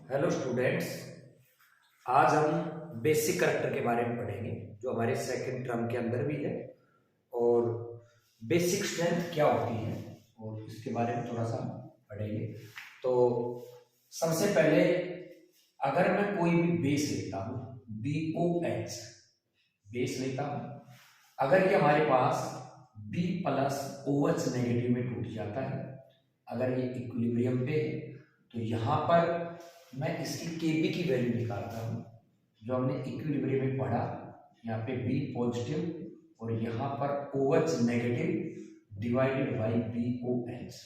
Hello students, आज हम basic character के बारे में पढ़ेंगे जो हमारे सेकंड टर्म के अंदर भी है। और बेसिक स्ट्रेंथ क्या होती है और इसके बारे में थोड़ा सा पढ़ेंगे। तो सबसे पहले अगर मैं कोई भी बेस लेता हूँ, BOH बेस लेता हूँ, अगर ये हमारे पास B प्लस OH नेगेटिव में टूट जाता है, अगर ये इक्विलिब्रियम पे है, तो यहाँ पर मैं इसकी Kb की वैल्यू निकालता हूँ जो हमने इक्विलिब्रियम में पढ़ा। यहाँ पे B पॉजिटिव और यहाँ पर OH negative divided by BOH।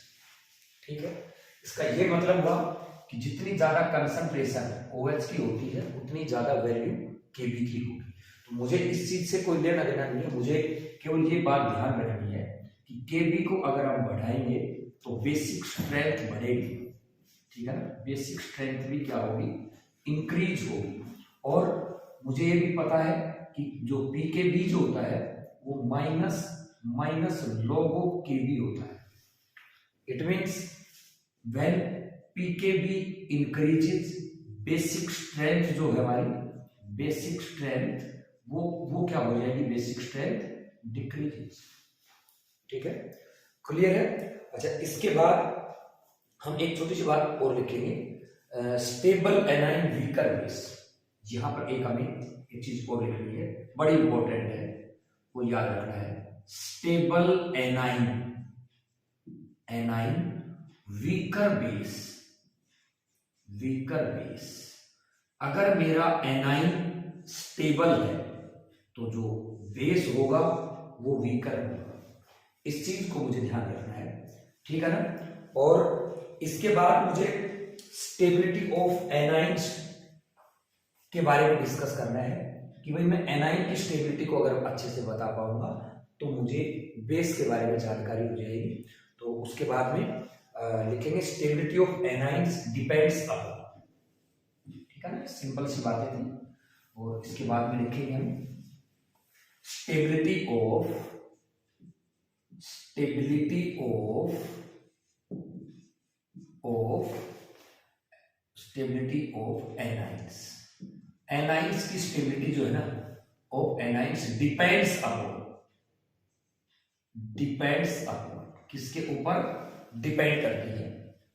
ठीक है, इसका ये मतलब हुआ कि जितनी ज्यादा कंसंट्रेशन OH की होती है उतनी ज्यादा वैल्यू Kb की होगी। तो मुझे इस चीज से कोई लेना देना नहीं है, मुझे केवल ये बात ध्यान रखनी है कि Kb को अगर हम बढ़ाएंगे तो बेसिक स्ट्रेंथ बढ़ेगी। ठीक है ना, बेसिक स्ट्रेंथ भी क्या होगी, इंक्रीज होगी। और मुझे ये भी पता है कि जो PKB जो होता है वो माइनस log ऑफ KB होता है। It means when PKB increases, basic strength जो है हमारी, बेसिक स्ट्रेंथ वो क्या हो जाएगी, बेसिक स्ट्रेंथ डिक्रीजेस। ठीक है, क्लियर है। अच्छा, इसके बाद हम एक छोटी सी बात और लिखेंगे, स्टेबल एनाइन वीकर बेस। यहां पर एक हमें एक चीज और लिखनी है, बड़ी इंपॉर्टेंट है, वो याद रखना है। Stable A9 weaker base. अगर मेरा एनाइन स्टेबल है तो जो बेस होगा वो वीकर होगा। इस चीज को मुझे ध्यान रखना है, ठीक है ना। और इसके बाद मुझे स्टेबिलिटी ऑफ एनाइंस के बारे में डिस्कस करना है कि भाई मैं एनाइन की स्टेबिलिटी को अगर अच्छे से बता पाऊंगा तो मुझे बेस के बारे में जानकारी हो जाएगी। तो उसके बाद में लिखेंगे stability of anions depends upon. ठीक है ना, सिंपल सी बातें थी। और इसके बाद में लिखेंगे हम स्टेबिलिटी ऑफ एनाइंस की स्टेबिलिटी जो है ना, ऑफ एनाइंस डिपेंड्स अपॉन किसके ऊपर डिपेंड करती है।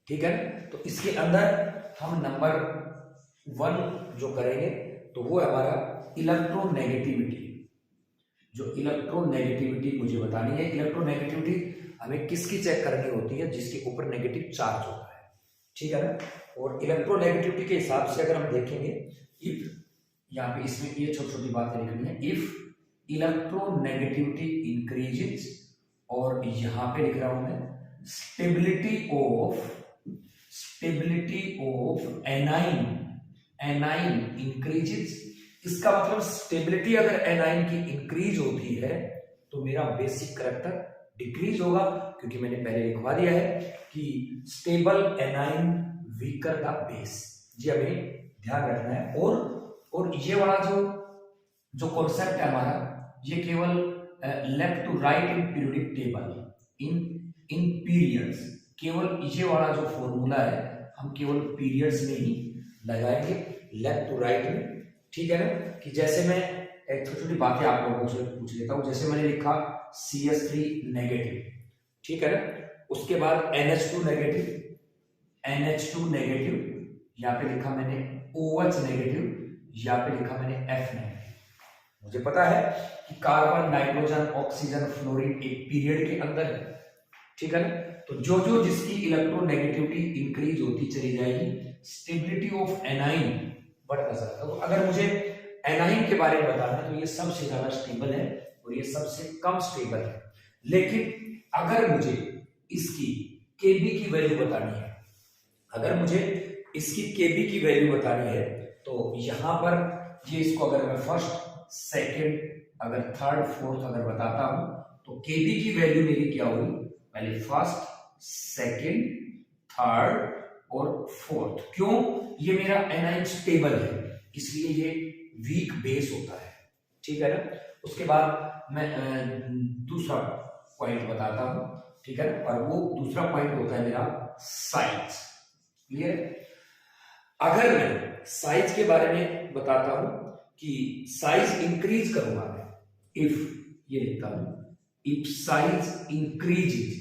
ठीक है, तो इसके अंदर हम नंबर 1 जो करेंगे तो वो है हमारा इलेक्ट्रोनेगेटिविटी। जो इलेक्ट्रोनेगेटिविटी मुझे बतानी है, इलेक्ट्रोनेगेटिविटी हमें किसकी चेक करनी होती है, जिसके ऊपर नेगेटिव चार्ज होता है। ठीक है ना। और इलेक्ट्रोनेगेटिविटी के हिसाब से अगर हम देखेंगे, इफ, यहाँ पे इसमें ये छोटी छोटी बातें लिखनी है, इफ इलेक्ट्रोनेगेटिविटी इंक्रीजेस, और यहाँ पे लिख रहा हूं मैं स्टेबिलिटी ऑफ एनाइन इंक्रीजेस। इसका मतलब स्टेबिलिटी अगर एनाइन की इंक्रीज होती है तो मेरा बेसिक करैक्टर डिक्रीज होगा, क्योंकि मैंने पहले लिखवा दिया है कि stable A9 weaker the base. ये हमें ध्यान रखना है। और ये वाला जो कॉन्सेप्ट है हमारा, ये केवल left to right in periodic table in periods, केवल ये वाला जो फॉर्मूला है हम केवल पीरियड्स में ही लगाएंगे, लेफ्ट टू राइट में। ठीक है ना, कि जैसे मैं एक छोटी छोटी बातें आप लोगों से पूछ लेता हूं। जैसे मैंने लिखा CH3 नेगेटिव, ठीक है ना, उसके बाद NH2 नेगेटिव, यहाँ पे लिखा मैंने OH नेगेटिव, यहाँ पे लिखा मैंने F नेगेटिव। मुझे पता है कि कार्बन, नाइट्रोजन, ऑक्सीजन, फ्लोरीन एक पीरियड के अंदर है। ठीक है ना, तो जो जिसकी इलेक्ट्रोनेगेटिविटी इंक्रीज होती चली जाएगी, स्टेबिलिटी ऑफ एनाइन बढ़ता जाएगा। तो अगर मुझे एनाइन के बारे में बताना है तो ये सबसे ज्यादा स्टेबल है और ये सबसे कम स्टेबल है। लेकिन अगर मुझे इसकी Kb की वैल्यू बतानी है, तो यहां पर ये इसको अगर मैं फर्स्ट, सेकंड, अगर थर्ड, फोर्थ अगर बताता हूं तो Kb की वैल्यू मेरी क्या होगी, पहले फर्स्ट, सेकंड, थर्ड और फोर्थ। क्यों, ये मेरा एनाइन स्टेबल है इसलिए ये वीक बेस होता है। ठीक है ना। उसके बाद मैं दूसरा पॉइंट बताता हूं, ठीक है ना, और वो दूसरा पॉइंट होता है मेरा साइज। क्लियर। अगर मैं साइज के बारे में बताता हूं कि साइज इंक्रीज करूंगा मैं, इफ ये लिखता हूं, इफ साइज इंक्रीजेज,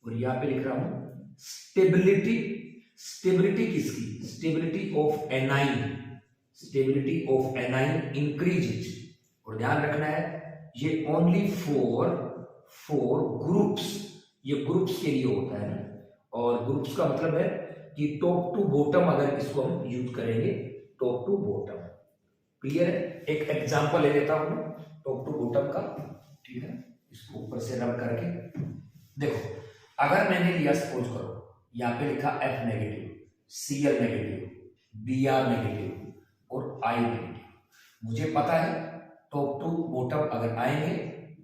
और यहां पे लिख रहा हूं स्टेबिलिटी, स्टेबिलिटी किसकी, stability of anion, stability of anion increases, और ध्यान रखना है ये ओनली फॉर ग्रुप्स, ये ग्रुप्स के लिए होता है, और ग्रुप्स का मतलब है कि टॉप टू बॉटम अगर इसको हम यूज करेंगे, टॉप टू बॉटम, क्लियर है। एक एग्जांपल ले लेता हूं टॉप टू बॉटम का, ठीक है, इसको ऊपर से रब करके देखो, अगर मैंने लिया सपोज करो यहां पे लिखा F negative, Cl negative, Br negative और I नेगेटिव, मुझे पता है टॉप टू बॉटम अगर आएंगे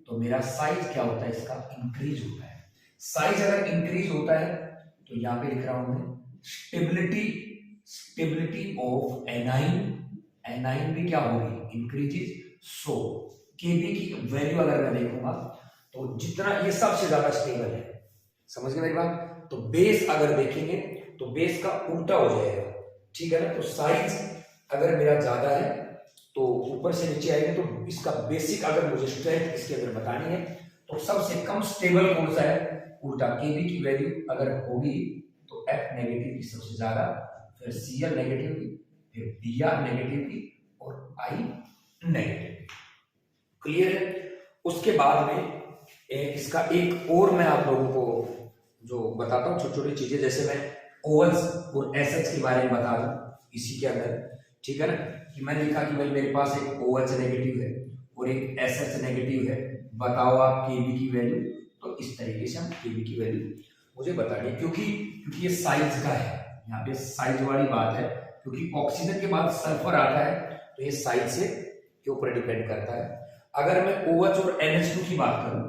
तो मेरा साइज क्या होता है, इसका इंक्रीज होता है। साइज अगर इंक्रीज होता है तो यहां पे लिख रहा हूं मैं stability, stability of anion, A9 भी क्या होगी, इंक्रीजेस। सो केबी की वैल्यू अगर मैं देखूंगा तो जितना ये सबसे ज्यादा स्टेबल है, समझ गए मेरी बात। तो बेस अगर देखेंगे तो बेस का उल्टा हो जाएगा, ठीक है ना। तो साइज अगर मेरा ज्यादा है तो ऊपर से नीचे आएंगे, तो इसका बेसिक अगर मुझे स्ट्रेंथ इसके अंदर बतानी है तो सबसे कम स्टेबल कौन सा है, उल्टा। केबी की वैल्यू अगर होगी तो F नेगेटिव की सबसे ज्यादा, फिर Cl नेगेटिव की, फिर Br नेगेटिव की और I नेगेटिव, क्लियर है। उसके बाद में इसका एक और मैं आप लोगों को जो बताता हूँ छोटी छोटी चीजें, जैसे मैं OH और SH के बारे में बता दूं इसी के अंदर, ठीक है ना, कि मैंने लिखा कि भाई मेरे पास एक OH नेगेटिव है और एक SH नेगेटिव है, बताओ आप केबी की वैल्यू। तो इस तरीके से हम केबी की वैल्यू मुझे बतानी है, क्योंकि ये साइज का है, यहाँ पे साइज वाली बात है, क्योंकि ऑक्सीजन के बाद सल्फर आता है तो ये साइज से के ऊपर डिपेंड करता है। अगर मैं OH और NH2 की बात करूं,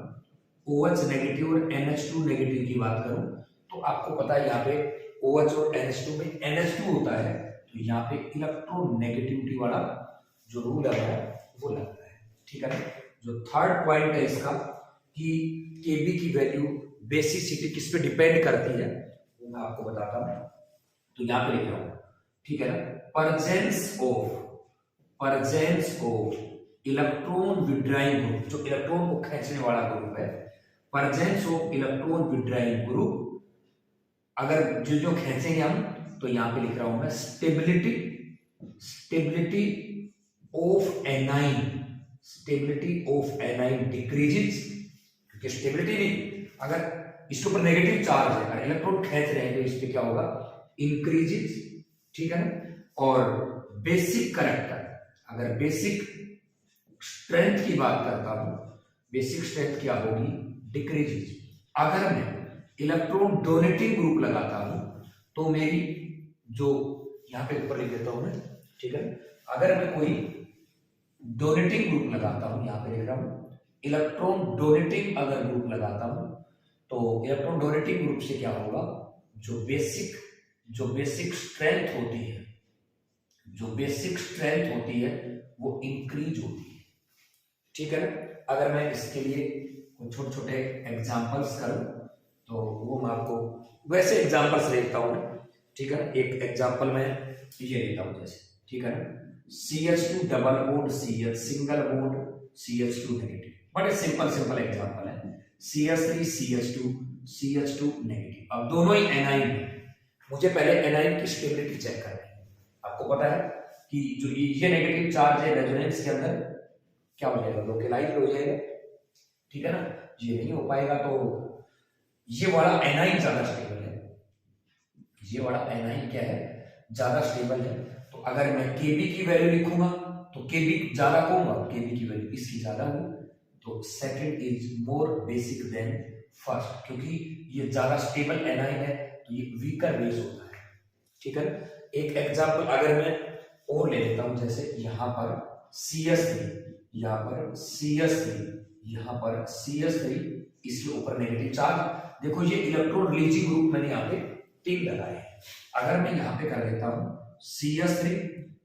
OH नेगेटिव और NH2 नेगेटिव की बात करूं, तो आपको पता है यहाँ पे OH और NH2 में NH2 होता है, तो यहाँ पे इलेक्ट्रॉन नेगेटिविटी वाला जो रूल है वो लगता है, ठीक है। जो थर्ड पॉइंट है इसका कि केबी की वैल्यू बेसिसिटी किस पे डिपेंड करती है, वो मैं आपको बताता हूं। तो यहां पे लिख रहा हूं, ठीक है ना, presence of electron withdrawing group, जो इलेक्ट्रॉन को खींचने वाला ग्रुप है, presence of electron withdrawing group, अगर जो जो खींचेंगे हम, तो यहां पे लिख रहा हूं मैं stability, stability of anion, stability of anion decreases, क्योंकि स्टेबिलिटी नहीं, अगर इसके ऊपर नेगेटिव चार्ज है, अगर इलेक्ट्रॉन खींच रहे हैं तो इस पे क्या होगा, इंक्रीजेस, ठीक है ना। और बेसिक करैक्टर, अगर बेसिक स्ट्रेंथ की बात करता हूं, बेसिक स्ट्रेंथ क्या होगी, डिक्रीजेस। अगर मैं इलेक्ट्रॉन डोनेटिंग ग्रुप लगाता हूं तो मेरी जो यहां पे ऊपर लिख देता हूं मैं, ठीक है, अगर मैं कोई डोनेटिंग ग्रुप लगाता हूं, यहां पे लिख रहा हूं इलेक्ट्रॉन डोनेटिंग अगर ग्रुप लगाता हूं, तो इलेक्ट्रॉन डोनेटिंग ग्रुप से क्या होगा, जो बेसिक स्ट्रेंथ होती है, जो बेसिक स्ट्रेंथ होती है वो इंक्रीज होती है, ठीक है ना। अगर मैं इसके लिए कुछ छोटे छोटे एग्जांपल्स करूं तो वो मैं आपको वैसे एग्जांपल्स लेता हूं, ठीक है ना। एक एग्जांपल मैं ये लेता हूं जैसे, ठीक है ना, CH2 double bond CH, single bond CH2 negative, बड़े सिंपल एग्जांपल है। CH3 CH2 नेगेटिव, अब दोनों ही एनाइन है, मुझे पहले एनाइन की स्टेबिलिटी चेक करनी है। आपको पता है कि जो ये नेगेटिव चार्ज है रेजोनेंस के अंदर क्या हो जाएगा, लोकेलाइज हो जाएगा, ठीक है ना। ये नहीं हो पाएगा तो ये वाला एनाइन ज्यादा स्टेबल है, ये वाला एनाइन क्या है, ज्यादा स्टेबल है। तो अगर मैं केबी की वैल्यू लिखूंगा तो केबी ज्यादा कहूंगा, केबी की वैल्यू इसकी ज्यादा हो, तो second is more basic than first, क्योंकि ये ज्यादा स्टेबल एनाइन है तो ये वीकर बेस होता है, ठीक है। एक एग्जांपल अगर मैं और ले लेता हूं, जैसे यहां पर CH3, यहां पर CH3, यहां पर CH3, इसके ऊपर नेगेटिव चार्ज, देखो ये इलेक्ट्रॉन रिलीजिंग ग्रुप मैंने यहाँ पे 3 लगाए हैं। अगर मैं यहाँ पे कर देता हूं CH3,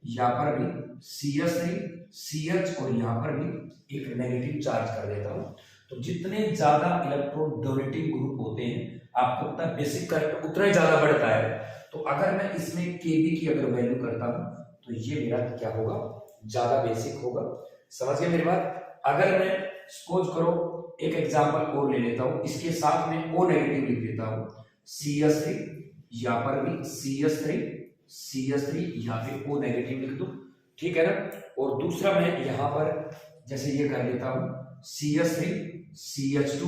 यहाँ पर भी CH3 CH और यहाँ पर भी एक नेगेटिव चार्ज कर देता हूं, तो जितने ज्यादा इलेक्ट्रॉन डोनेटिंग ग्रुप होते हैं, आपको पता है बेसिक करंट उतना ही ज्यादा बढ़ता है। तो अगर मैं इसमें Kb की अगर वैल्यू करता हूं तो ये मेरा क्या होगा, ज्यादा बेसिक होगा। समझ गए मेरी बात। अगर मैं सपोज करो एक एग्जांपल और ले लेता हूं, इसके साथ में O नेगेटिव लिख देता हूं, CH3, यहां पर भी CH3 यहां पे O नेगेटिव लिख दूं, ठीक है ना। और दूसरा मैं यहां पर जैसे ये कर देता हूं CH3 CH2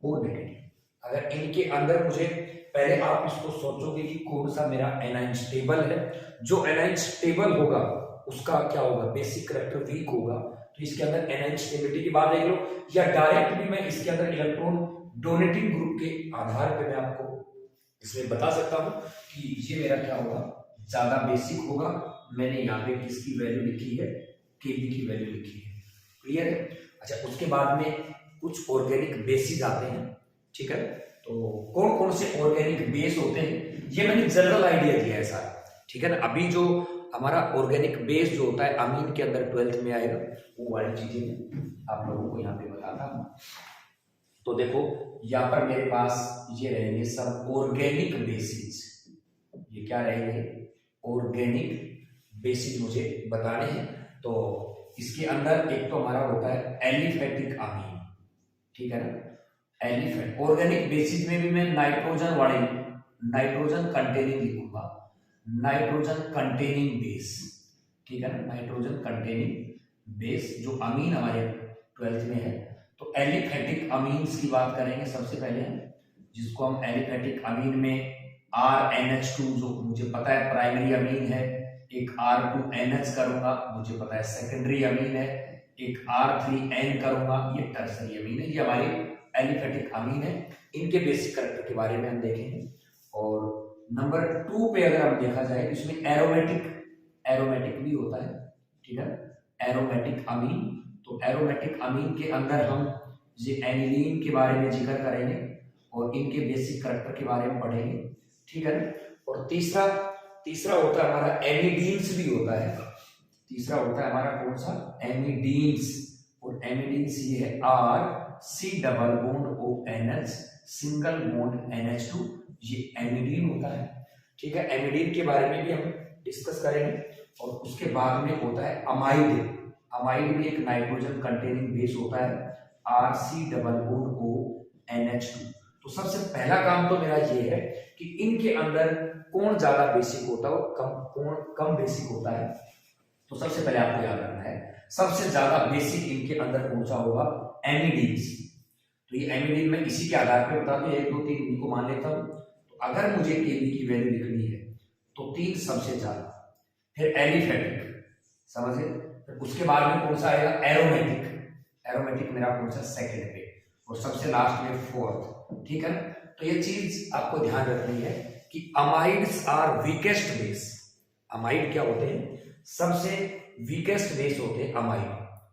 O नेगेटिव। अगर इनके अंदर मुझे पहले आप इसको सोचोगे कि कौन सा मेरा एनाइन स्टेबल है, जो एनाइन स्टेबल होगा उसका क्या होगा, बेसिक करैक्टर वीक होगा, तो इसके अंदर एनाइन स्टेबिलिटी की बात देख लो, या डायरेक्ट भी मैं इसके अंदर इलेक्ट्रॉन डोनेटिंग ग्रुप के आधार पे मैं आपको इसमें बता सकता हूं कि ये मेरा क्या होगा, ज्यादा बेसिक होगा। मैंने यहाँ पे किसकी वैल्यू लिखी है, Kb की वैल्यू लिखी है, क्लियर है। अच्छा, उसके बाद में कुछ ऑर्गेनिक बेसिस आते हैं, ठीक है। तो कौन कौन से ऑर्गेनिक बेस होते हैं ये मैंने जनरल आइडिया दिया है सारा, ठीक है ना। अभी जो हमारा ऑर्गेनिक बेस जो होता है अमीन के अंदर 12th में आएगा, वो वाली चीजें मैं आप लोगों को यहाँ पे बताता हूँ। तो देखो यहाँ पर मेरे पास ये रहेंगे सब ऑर्गेनिक बेसिस, ये क्या रहेंगे, ऑर्गेनिक बेसिस मुझे बताने हैं। तो इसके अंदर एक तो हमारा होता है एलिफेटिक अमीन, ठीक है ना। एलिफेट ऑर्गेनिक बेसिस में भी मैं नाइट्रोजन वाले नाइट्रोजन कंटेनिंग लिखूंगा, नाइट्रोजन कंटेनिंग बेस, ठीक है ना, नाइट्रोजन कंटेनिंग बेस जो अमीन हमारे 12th में है। तो एलिफेटिक अमीन्स की बात करेंगे सबसे पहले हम, जिसको हम एलिफेटिक अमीन में RNH2 जो मुझे पता है प्राइमरी अमीन है, एक R2NH करूंगा, मुझे पता है सेकेंडरी अमीन है, एक R3N करूंगा, ये टर्सरी अमीन है, ये हमारी एलिफेटिक अमीन है। इनके बेसिक करैक्टर के बारे में हम देखेंगे। और नंबर 2 पे अगर हम देखा जाए तो इसमें एरोमेटिक भी होता है, ठीक है, एरोमेटिक अमीन। तो एरोमेटिक अमीन के अंदर हम ये एनिलीन के बारे में जिक्र करेंगे और इनके बेसिक करैक्टर के बारे में पढ़ेंगे, ठीक है ना। और तीसरा होता है हमारा एमिडीन्स भी होता है, तीसरा होता है हमारा कौन सा, एमिडीन्स। और एमिडीन्स ये है RC double bond ONH single bond NH2, ये एमिडीन होता है, ठीक है। एमिडीन के बारे में भी हम डिस्कस करेंगे। और उसके बाद में होता है अमाइड, अमाइड भी एक नाइट्रोजन कंटेनिंग बेस होता है, RC डबल बॉन्ड ONH2। तो सबसे पहला काम तो मेरा ये है कि इनके अंदर कौन ज्यादा बेसिक होता है और कौन कम बेसिक होता है। तो सबसे पहले आपको याद रखना है सबसे ज्यादा बेसिक इनके अंदर कौन सा होगा, एमिडीन्स। तो ये एमिडीन मैं इसी के आधार पर बता दूं, 1 2 3 इनको मान लेता हूं। तो अगर मुझे Kb की वैल्यू लिखनी है तो 3 सबसे ज्यादा, फिर एलिफेटिक, समझे, फिर उसके बाद में कौन सा आएगा, एरोमेटिक मेरा कौन सा, सेकंड पे, और सबसे लास्ट में 4th, ठीक है। तो ये चीज आपको ध्यान रखनी है कि amides are weakest base. Amide क्या होते हैं, सबसे वीकेस्ट बेस होते हैं अमाइड,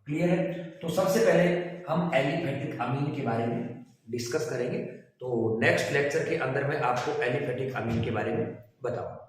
क्लियर है। तो सबसे पहले हम एलिफेटिक अमीन के बारे में डिस्कस करेंगे। तो नेक्स्ट लेक्चर के अंदर मैं आपको एलिफेटिक अमीन के बारे में बताऊंगा।